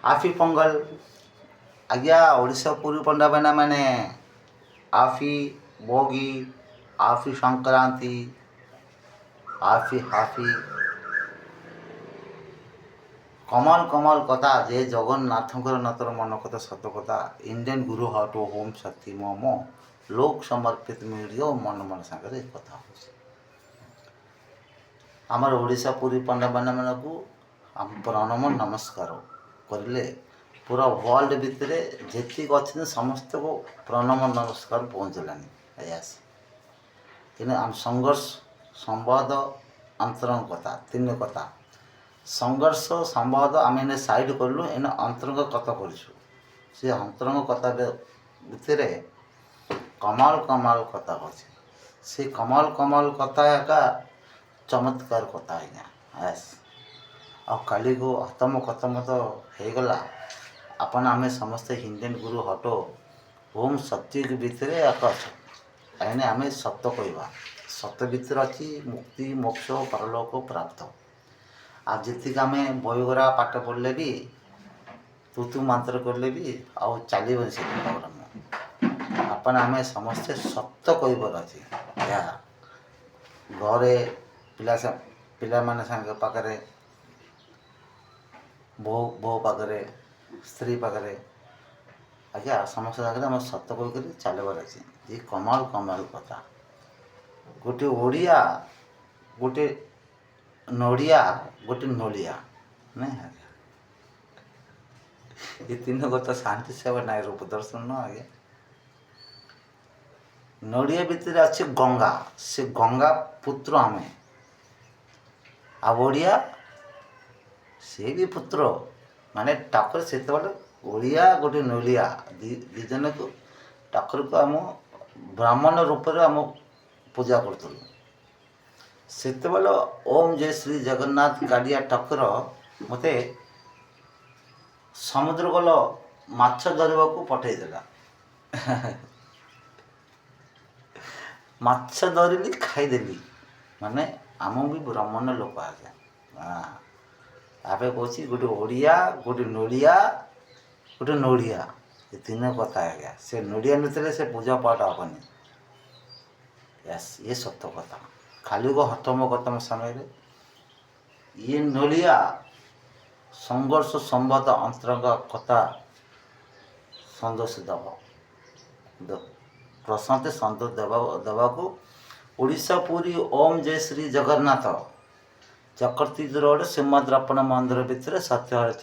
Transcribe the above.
आफी पोंगल आज्ञा ओडिशा पूर्वी पंडा बना मैंने आफी बोगी आफी संक्रांति आफी हाफी कमल कमल कथा जे जगन्नाथंकर नतर मन कथा सत कथा इंडियन गुरु हाट होम शक्ति मोमो लोक समर्पित मीडिया मन मन सागर कथा आमर ओडिशा पूरी पंडा बना मानू आम प्रणम नमस्कार करें पूरा वर्ल्ड भितर जी अच्छे समस्त को प्रणम नमस्कार पहुँचलानी यस तेना आम संघर्ष संवाद अंतरंग कथा तीन कथा संघर्ष संवाद आम एने साइड कलु एने अंतरंग कथा करछू से अंतरंग कथा भितर कमाल कमाल कथा अच्छे से कमाल कमाल कथा एका चमत्कार कथा है यस आ काली को हतम खतम तो होगला अपन आम समस्ते इंडियन गुरु हटो ओम सत्य भितर एक अच्छे आम सत्य कहवा सत्य भितर अच्छी मुक्ति मोक्ष परलोक प्राप्त आ जी आम बहीगरा पाठ पढ़ले भी तुतु मंत्र करले भी आउ चलबन से अपन आम समस्ते सत्य कहबार अच्छे या घरे पिला माने सांगे पाखरे बो पाखरे स्त्री पाखरे आज्ञा समस्त जगह आम सत्य कह चलबार अच्छे ये कमाल कमाल कथा गोटे ओडिया गोटे नड़िया गोटे नलिया नहीं ये तीन कथा शांति सेवा नाई रूप दर्शन न आगे नड़िया भितर अच्छे गंगा से गंगा पुत्र आम आ ओडिया से भी पुत्र माने ठाकुर से ओडिया गोटे नलिया दीजन को ठाकुर को आम ब्राह्मण रूप में आम पूजा करतलु से ओम जय श्री जगन्नाथ गाड़िया ठाकुर मते समुद्र गल माछ धरवा को पठेदेला माछ धरली खाईदेली माने आम भी ब्राह्मण लोक आगे हाँ आप कौच गोटे ओडिया गोटे नड़िया गोटे नड़िया ये तीन कथा आज्ञा से नड़िया नुतले से पूजा पाठ हेनी यस ये सत्य कथा खाली को हतम कतम समय ये नलिया संघर्ष संवाद अंतरंग कथा सन्देश दब प्रशांत सन्देश देवा को ओडिशा पूरी ओम जय श्री जगन्नाथ चक्रतीर्थ रोड सिंहद्रापण मंदिर भितर सत्य हरिचंद्र